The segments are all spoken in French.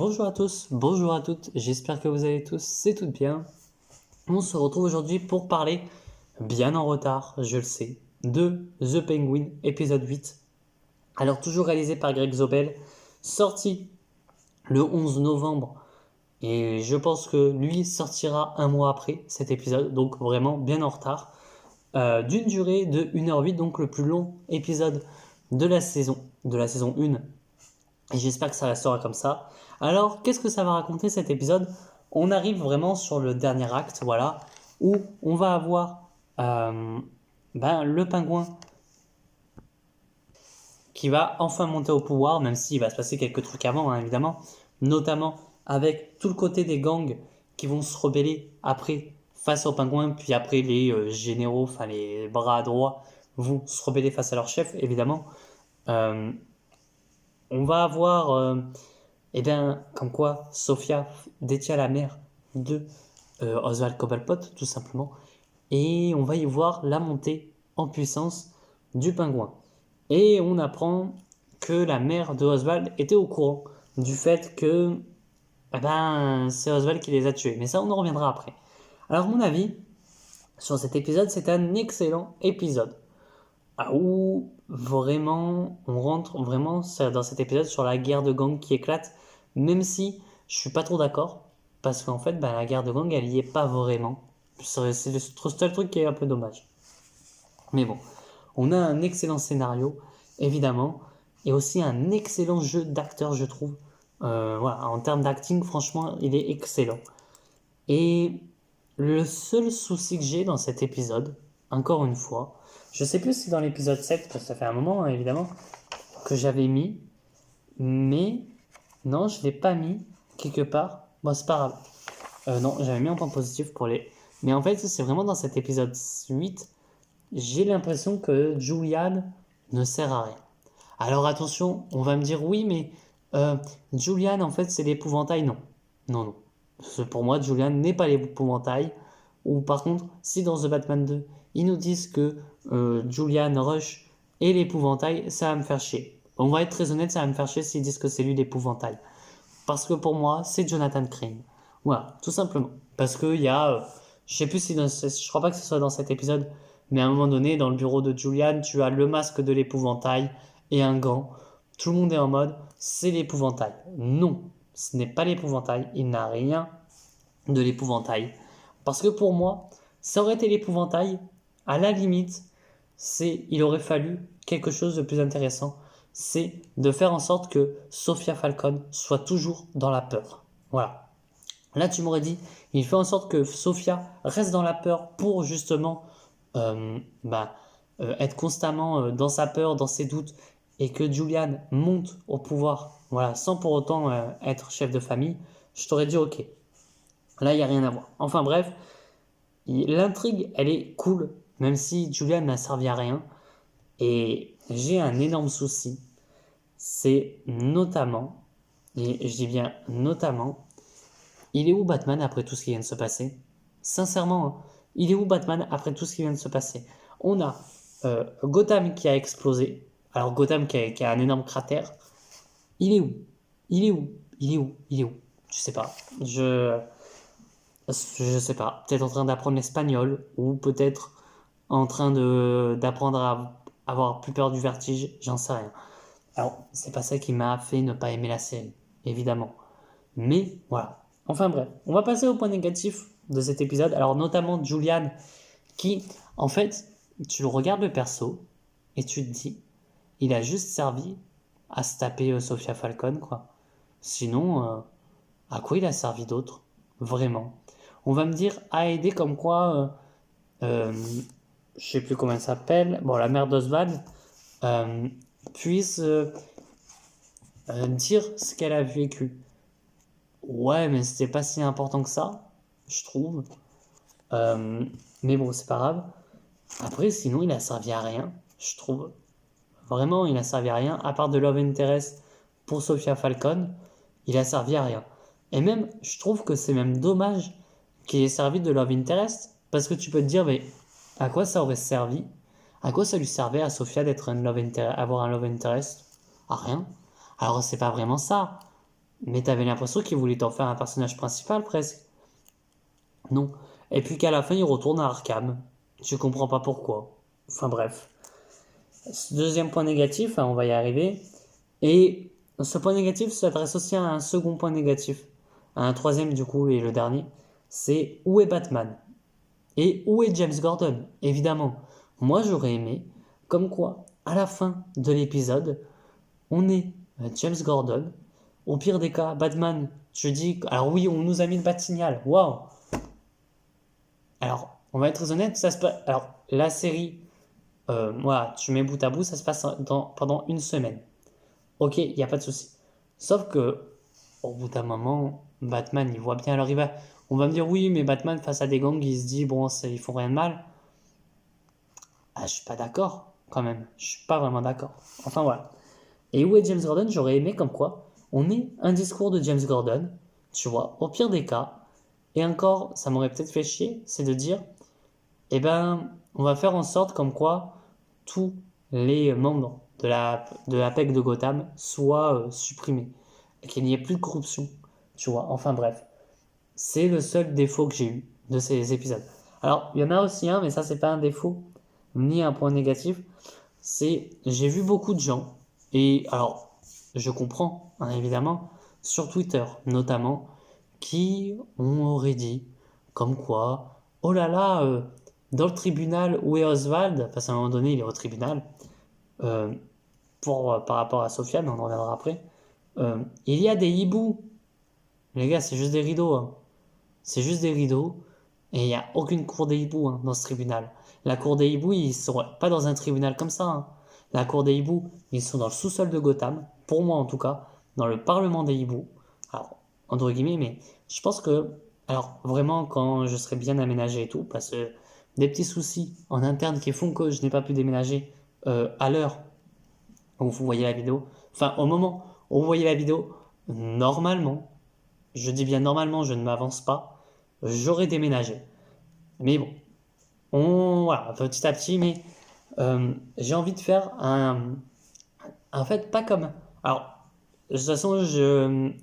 Bonjour à tous, bonjour à toutes, j'espère que vous allez tous et toutes bien. On se retrouve aujourd'hui pour parler, bien en retard, je le sais, de The Penguin, épisode 8. Alors toujours réalisé par Greg Zobel, sorti le 11 novembre, et je pense que lui sortira un mois après cet épisode, donc vraiment bien en retard, d'une durée de 1h08, donc le plus long épisode de la saison 1. Et j'espère que ça restera comme ça. Alors, qu'est-ce que ça va raconter cet épisode? On arrive vraiment sur le dernier acte, voilà, où on va avoir le pingouin qui va enfin monter au pouvoir, même s'il va se passer quelques trucs avant, hein, évidemment, notamment avec tout le côté des gangs qui vont se rebeller après face au pingouin, puis après les généraux, enfin les bras droits, vont se rebeller face à leur chef, évidemment. Euh, on va avoir comme quoi Sophia détient la mère de Oswald Cobblepot, tout simplement. Et on va y voir la montée en puissance du pingouin. Et on apprend que la mère de Oswald était au courant du fait que c'est Oswald qui les a tués. Mais ça, on en reviendra après. Alors, mon avis sur cet épisode, c'est un excellent épisode. Où vraiment, on rentre vraiment dans cet épisode sur la guerre de gang qui éclate, même si je suis pas trop d'accord, parce qu'en fait, la guerre de gang, elle y est pas vraiment. C'est le seul truc qui est un peu dommage. Mais bon, on a un excellent scénario, évidemment, et aussi un excellent jeu d'acteur, je trouve. Voilà, en termes d'acting, franchement, il est excellent. Et le seul souci que j'ai dans cet épisode, encore une fois, je sais plus si dans l'épisode 7, parce que ça fait un moment, hein, évidemment, que j'avais mis, mais non, je ne l'ai pas mis quelque part. Bon, c'est pas grave. Non, j'avais mis un point positif pour les... Mais en fait, c'est vraiment dans cet épisode 8, j'ai l'impression que Julian ne sert à rien. Alors attention, on va me dire oui, mais Julian, en fait, c'est l'épouvantail. Non, non, non. Pour moi, Julian n'est pas l'épouvantail. Ou par contre, si dans The Batman 2, ils nous disent que Julian Rush est l'épouvantail, ça va me faire chier. On va être très honnête, ça va me faire chier s'ils disent que c'est lui l'épouvantail. Parce que pour moi, c'est Jonathan Crane. Voilà, tout simplement. Parce qu'il y a, je sais plus si je crois pas que ce soit dans cet épisode, mais à un moment donné, dans le bureau de Julian, tu as le masque de l'épouvantail et un gant. Tout le monde est en mode, c'est l'épouvantail. Non, ce n'est pas l'épouvantail. Il n'a rien de l'épouvantail. Parce que pour moi, ça aurait été l'épouvantail. À la limite, il aurait fallu quelque chose de plus intéressant. C'est de faire en sorte que Sophia Falcon soit toujours dans la peur. Voilà. Là, tu m'aurais dit, il fait en sorte que Sophia reste dans la peur pour justement euh, bah, être constamment dans sa peur, dans ses doutes, et que Julian monte au pouvoir, voilà, sans pour autant être chef de famille. Je t'aurais dit ok. Là, il n'y a rien à voir. Enfin bref, l'intrigue, elle est cool, même si Julian n'a servi à rien. Et j'ai un énorme souci, c'est notamment, et je dis bien notamment, il est où Batman après tout ce qui vient de se passer? Sincèrement, hein, il est où Batman après tout ce qui vient de se passer? On a Gotham qui a explosé. Alors Gotham qui a un énorme cratère. Il est où? Il est où? Il est où? Il est où? Je sais pas. Je sais pas. Peut-être en train d'apprendre l'espagnol ou peut-être en train d'apprendre à avoir plus peur du vertige. J'en sais rien. Alors, c'est pas ça qui m'a fait ne pas aimer la série, évidemment. Mais voilà. Enfin bref, on va passer au point négatif de cet épisode. Alors notamment Julian qui, en fait, tu regardes le perso et tu te dis, il a juste servi à se taper Sophia Falcon, quoi. Sinon, à quoi il a servi d'autre? Vraiment. On va me dire, à aider comme quoi, je sais plus comment elle s'appelle, bon, la mère d'Oswald, euh, puisse dire ce qu'elle a vécu. Ouais, mais c'était pas si important que ça, je trouve. Euh, mais bon, c'est pas grave. Après, sinon, il a servi à rien, je trouve. Vraiment, il a servi à rien. À part de Love Interest pour Sophia Falcon, il a servi à rien. Et même, je trouve que c'est même dommage qu'il ait servi de Love Interest. Parce que tu peux te dire, mais à quoi ça aurait servi? À quoi ça lui servait à Sophia d'être avoir un Love Interest? À rien. Alors, c'est pas vraiment ça. Mais t'avais l'impression qu'il voulait t'en faire un personnage principal presque. Non. Et puis qu'à la fin, il retourne à Arkham. Je comprends pas pourquoi. Enfin bref. Deuxième point négatif, on va y arriver. Et ce point négatif s'adresse aussi à un second point négatif. À un troisième du coup, et le dernier. C'est où est Batman? Et où est James Gordon? Évidemment. Moi j'aurais aimé, comme quoi, à la fin de l'épisode, on est James Gordon. Au pire des cas, Batman, je dis, alors oui, on nous a mis le bat-signal. Waouh! Alors, on va être très honnête, ça se passe. Alors, la série, voilà, tu mets bout à bout, ça se passe pendant une semaine. Ok, il n'y a pas de souci. Sauf que, au bout d'un moment, Batman, il voit bien. Alors, on va me dire, oui, mais Batman, face à des gangs, il se dit, bon, ils font rien de mal. Ah, je suis pas d'accord, quand même. Je suis pas vraiment d'accord. Enfin, voilà. Et où est James Gordon? J'aurais aimé comme quoi on ait un discours de James Gordon, tu vois, au pire des cas. Et encore, ça m'aurait peut-être fait chier, c'est de dire, eh ben, on va faire en sorte comme quoi tous les membres de la PEC de Gotham soient supprimés. Et qu'il n'y ait plus de corruption, tu vois. Enfin bref, c'est le seul défaut que j'ai eu de ces épisodes. Alors, il y en a aussi un, mais ça, c'est pas un défaut, ni un point négatif. C'est, j'ai vu beaucoup de gens, et alors, je comprends, hein, évidemment, sur Twitter notamment, qui aurait dit, comme quoi, oh là là, dans le tribunal, où est Oswald? Parce qu'à un moment donné, il est au tribunal, euh, par rapport à Sofia, mais on en reviendra après. Il y a des hiboux. Les gars, c'est juste des rideaux, hein. C'est juste des rideaux, et il n'y a aucune cour des hiboux, hein, dans ce tribunal. La cour des hiboux, ils ne sont pas dans un tribunal comme ça, hein. La cour des hiboux, ils sont dans le sous-sol de Gotham, pour moi en tout cas, dans le parlement des hiboux. Alors, entre guillemets, mais je pense que, alors vraiment, quand je serai bien aménagé et tout, parce que des petits soucis en interne qui font que je n'ai pas pu déménager à l'heure où vous voyez la vidéo, enfin au moment où vous voyez la vidéo, normalement, je dis bien normalement, je ne m'avance pas, j'aurais déménagé. Mais bon, voilà, petit à petit, mais j'ai envie de faire un. En fait, pas comme. Alors, de toute façon,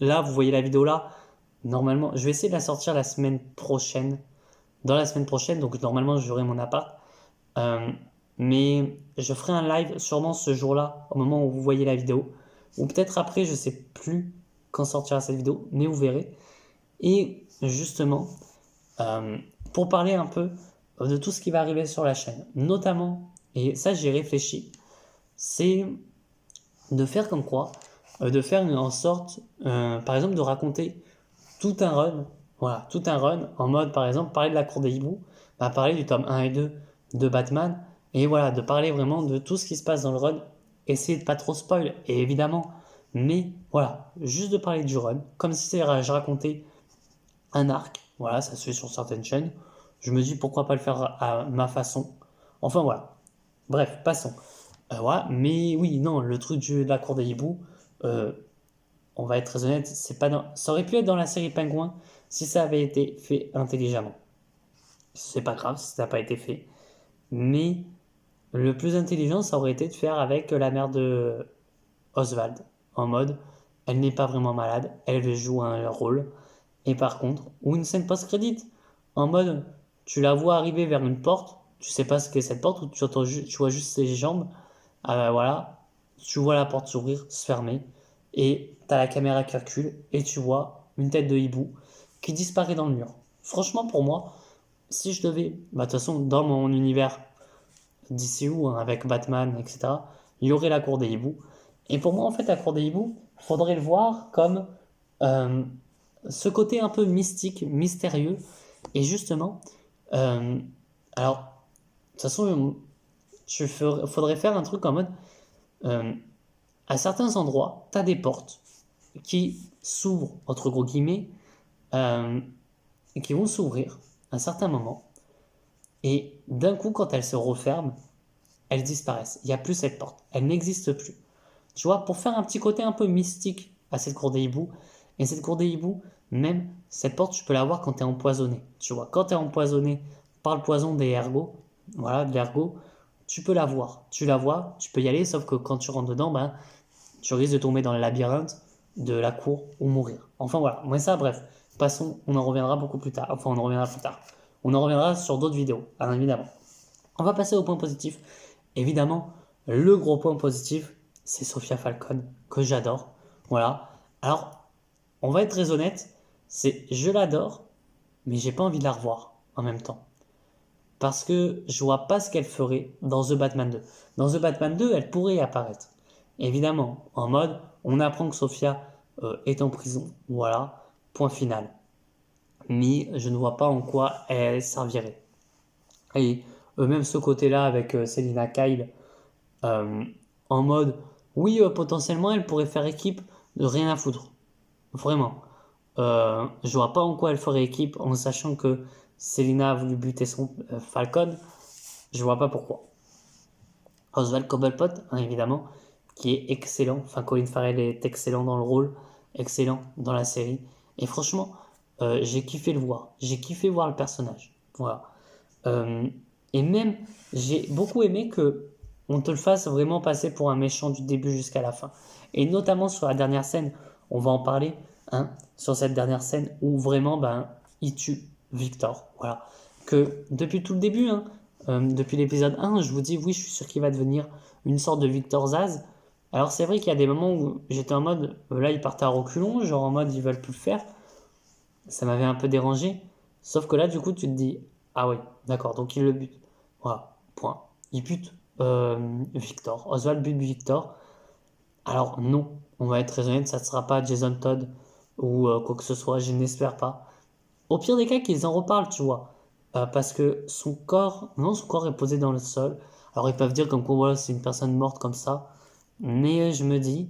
là, vous voyez la vidéo là. Normalement, je vais essayer de la sortir la semaine prochaine. Dans la semaine prochaine, donc normalement, j'aurai mon appart. Euh, mais je ferai un live sûrement ce jour-là, au moment où vous voyez la vidéo. Ou peut-être après, je sais plus quand sortira cette vidéo, mais vous verrez. Et justement, euh, pour parler un peu de tout ce qui va arriver sur la chaîne, notamment, et ça j'y réfléchi, c'est de faire comme quoi, de faire en sorte, par exemple, de raconter tout un run, voilà, tout un run, en mode, par exemple, parler de la cour des hiboux, bah, parler du tome 1 et 2 de Batman, et voilà, de parler vraiment de tout ce qui se passe dans le run, essayer de pas trop spoil, et évidemment, mais voilà, juste de parler du run, comme si je racontais un arc, voilà, ça se fait sur certaines chaînes, je me dis pourquoi pas le faire à ma façon, enfin voilà, bref, passons. Voilà, mais oui, non, le truc de la cour des hiboux, euh, on va être très honnête, c'est pas ça aurait pu être dans la série Pingouin si ça avait été fait intelligemment. C'est pas grave si ça n'a pas été fait. Mais le plus intelligent, ça aurait été de faire avec la mère de Oswald. En mode, elle n'est pas vraiment malade, elle joue un rôle. Et par contre, ou une scène post-crédit. En mode, tu la vois arriver vers une porte, tu sais pas ce qu'est cette porte, ou tu vois juste ses jambes. Voilà, tu vois la porte s'ouvrir, se fermer, et t'as la caméra qui recule, et tu vois une tête de hibou qui disparaît dans le mur. Franchement, pour moi, si je devais, bah, de toute façon, dans mon univers DCU, hein, avec Batman, etc., il y aurait la cour des hiboux. Et pour moi, en fait, la cour des hiboux, faudrait le voir comme euh, ce côté un peu mystique, mystérieux. Et justement, euh, alors, de toute façon, faudrait faire un truc en mode, euh, à certains endroits, tu as des portes qui s'ouvrent, entre gros guillemets, euh, et qui vont s'ouvrir à un certain moment. Et d'un coup, quand elles se referment, elles disparaissent. Il n'y a plus cette porte. Elle n'existe plus. Tu vois, pour faire un petit côté un peu mystique à cette cour des hiboux, et cette cour des hiboux, même cette porte, tu peux la voir quand tu es empoisonné. Tu vois, quand tu es empoisonné par le poison des ergots, voilà, de l'ergot, tu peux la voir. Tu la vois, tu peux y aller, sauf que quand tu rentres dedans, ben, tu risques de tomber dans le labyrinthe de la cour ou mourir. Enfin voilà, mais ça bref, passons, on en reviendra beaucoup plus tard, enfin on en reviendra plus tard. On en reviendra sur d'autres vidéos, hein, évidemment. On va passer au point positif. Évidemment, le gros point positif, c'est Sophia Falcon, que j'adore. Voilà. Alors, on va être très honnête, je l'adore, mais j'ai pas envie de la revoir en même temps. Parce que je vois pas ce qu'elle ferait dans The Batman 2. Dans The Batman 2, elle pourrait apparaître. Évidemment, en mode, on apprend que Sophia est en prison. Voilà, point final. Mais je ne vois pas en quoi elle servirait. Et même ce côté-là avec Selina Kyle, euh, en mode, oui, potentiellement, elle pourrait faire équipe de rien à foutre. Vraiment. Je vois pas en quoi elle ferait équipe en sachant que Selina a voulu buter son Falcon. Je vois pas pourquoi. Oswald Cobblepot, hein, évidemment, qui est excellent. Enfin, Colin Farrell est excellent dans le rôle, excellent dans la série. Et franchement, j'ai kiffé le voir. J'ai kiffé voir le personnage. Voilà. Euh, et même, j'ai beaucoup aimé que on te le fasse vraiment passer pour un méchant du début jusqu'à la fin. Et notamment sur la dernière scène, on va en parler, hein, sur cette dernière scène où vraiment, ben, il tue Victor. Voilà. Que depuis tout le début, hein, depuis l'épisode 1, je vous dis, oui, je suis sûr qu'il va devenir une sorte de Victor Zaz. Alors c'est vrai qu'il y a des moments où j'étais en mode, là, il partait à reculons, genre en mode, ils veulent plus le faire. Ça m'avait un peu dérangé. Sauf que là, du coup, tu te dis, ah oui, d'accord, donc il le bute. Voilà, point. Il bute Victor. Oswald bute Victor. Alors non, on va être très honnête, ça ne sera pas Jason Todd ou quoi que ce soit, je n'espère pas. Au pire des cas, qu'ils en reparlent, tu vois. Parce que son corps, non, son corps est posé dans le sol. Alors ils peuvent dire comme quoi, voilà, c'est une personne morte comme ça. Mais je me dis,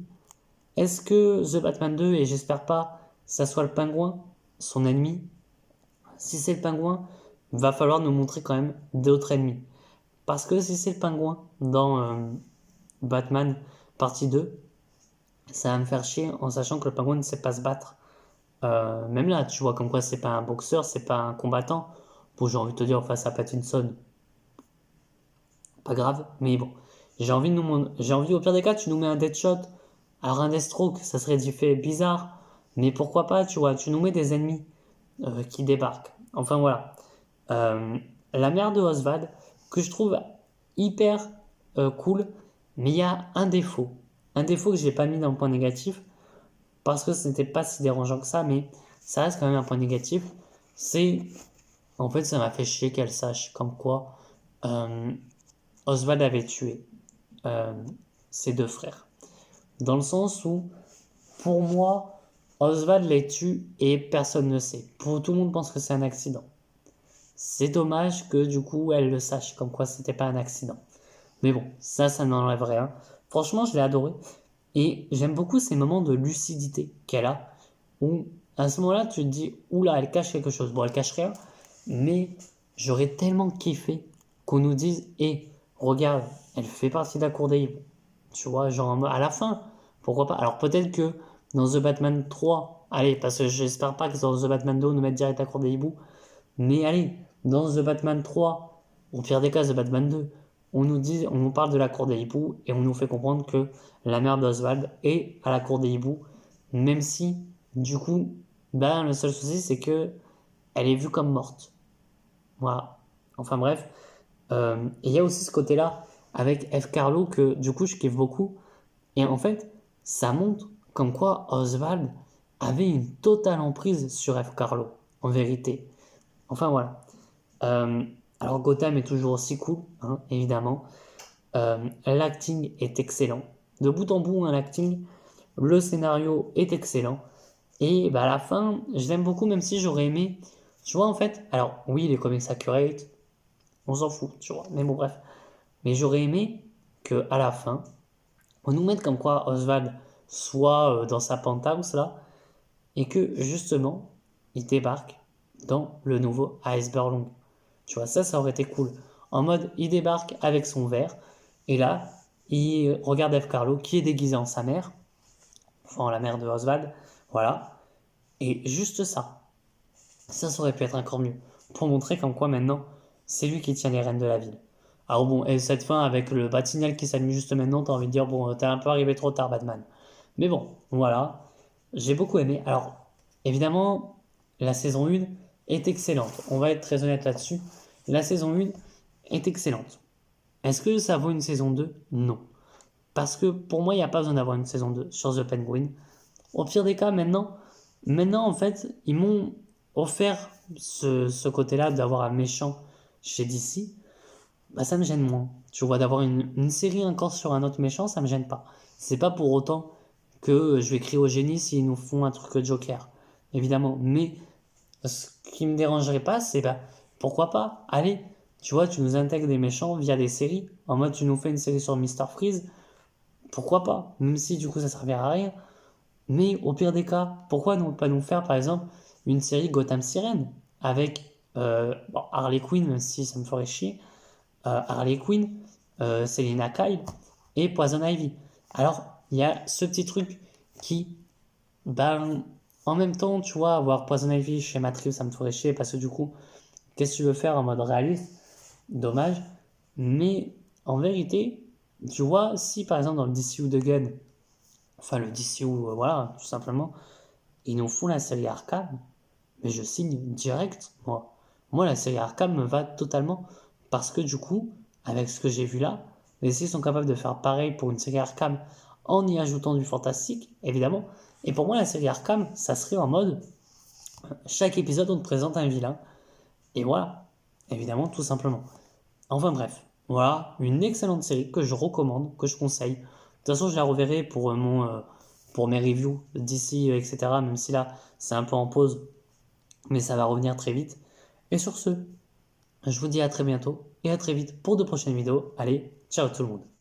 est-ce que The Batman 2, et j'espère pas, ça soit le pingouin, son ennemi, si c'est le pingouin, va falloir nous montrer quand même d'autres ennemis. Parce que si c'est le pingouin dans Batman partie 2, ça va me faire chier en sachant que le pingouin ne sait pas se battre. Même là, tu vois, comme quoi c'est pas un boxeur, c'est pas un combattant. Bon, j'ai envie de te dire face à Pattinson, pas grave, mais bon. J'ai envie au pire des cas, tu nous mets un Deadshot, alors un Deathstroke, ça serait fait bizarre, mais pourquoi pas, tu vois, tu nous mets des ennemis qui débarquent. Enfin voilà. Euh, la mère de Oswald, que je trouve hyper cool, mais il y a un défaut. Un défaut que je n'ai pas mis dans le point négatif, parce que ce n'était pas si dérangeant que ça, mais ça reste quand même un point négatif. C'est, en fait, ça m'a fait chier qu'elle sache comme quoi euh, Oswald avait tué euh, ses deux frères. Dans le sens où, pour moi, Oswald les tue et personne ne sait. Pour tout le monde pense que c'est un accident. C'est dommage que du coup elle le sache, comme quoi c'était pas un accident. Mais bon, ça n'enlève rien. Franchement, je l'ai adoré. Et j'aime beaucoup ces moments de lucidité qu'elle a, où à ce moment-là, tu te dis, oula, elle cache quelque chose. Bon, elle cache rien, mais j'aurais tellement kiffé qu'on nous dise, hé, regarde, elle fait partie de la cour des hiboux. Tu vois, genre à la fin, pourquoi pas. Alors peut-être que dans The Batman 3, allez, parce que j'espère pas que dans The Batman 2, on nous mette direct à la cour des hiboux, mais allez, dans The Batman 3, au pire des cas, The Batman 2, on nous parle de la cour des hiboux et on nous fait comprendre que la mère d'Oswald est à la cour des hiboux, même si, du coup, ben, le seul souci, c'est que elle est vue comme morte. Voilà. Enfin bref. Et il y a aussi ce côté-là avec F. Carlo que, du coup, je kiffe beaucoup. Et en fait, ça montre comme quoi Oswald avait une totale emprise sur F. Carlo, en vérité. Enfin voilà. Euh, alors Gotham est toujours aussi cool, hein, évidemment. L'acting est excellent. De bout en bout, un l'acting, le scénario est excellent. Et bah, à la fin, je l'aime beaucoup, même si j'aurais aimé. Tu vois, en fait, alors oui, les comics accurate, on s'en fout, tu vois. Mais bon, bref. Mais j'aurais aimé que à la fin, on nous mette comme quoi Oswald soit dans sa penthouse là, et que justement, il débarque dans le nouveau Iceberg. Tu vois, ça aurait été cool. En mode, il débarque avec son verre, et là, il regarde F. Carlo, qui est déguisé en sa mère, enfin la mère de Oswald, voilà. Et juste ça, ça aurait pu être encore mieux, pour montrer comme quoi maintenant, c'est lui qui tient les rênes de la ville. Alors bon, et cette fin avec le Batignolles qui s'allume juste maintenant, t'as envie de dire, bon, t'es un peu arrivé trop tard, Batman. Mais bon, voilà. j'ai beaucoup aimé. Alors, évidemment, la saison 1 est excellente. On va être très honnête là-dessus. La saison 1 est excellente. Est-ce que ça vaut une saison 2? Non. Parce que pour moi, il n'y a pas besoin d'avoir une saison 2 sur The Penguin. Au pire des cas, maintenant en fait, ils m'ont offert ce côté-là d'avoir un méchant chez DC. Bah, ça me gêne moins. Tu vois, d'avoir une série encore sur un autre méchant, ça me gêne pas. C'est pas pour autant que je vais crier au génie s'ils nous font un truc Joker, évidemment. Mais ce qui me dérangerait pas, c'est bah, pourquoi pas, allez, tu vois, tu nous intègres des méchants via des séries. En mode, tu nous fais une série sur Mister Freeze, pourquoi pas, même si du coup ça servira à rien. Mais au pire des cas, pourquoi ne pas nous faire par exemple une série Gotham Sirène avec bon, Harley Quinn, même si ça me ferait chier, Harley Quinn, Selina Kyle et Poison Ivy. Alors, il y a ce petit truc qui, ben, en même temps, tu vois, avoir Poison Ivy chez Matt Reeves, ça me ferait chier parce que du coup, qu'est-ce que tu veux faire en mode réaliste? Dommage. Mais en vérité, tu vois, si par exemple dans le DCU de Gun, enfin le DCU, voilà, tout simplement, ils nous font la série Arkham, mais je signe direct, moi. Moi, la série Arkham me va totalement parce que du coup, avec ce que j'ai vu là, les DC sont capables de faire pareil pour une série Arkham en y ajoutant du fantastique, évidemment. Et pour moi, la série Arkham, ça serait en mode chaque épisode, on te présente un vilain. Et voilà, évidemment, tout simplement. Enfin bref, voilà, une excellente série que je recommande, que je conseille. De toute façon, je la reverrai pour mes reviews d'ici, etc. Même si là, c'est un peu en pause, mais ça va revenir très vite. Et sur ce, je vous dis à très bientôt et à très vite pour de prochaines vidéos. Allez, ciao tout le monde.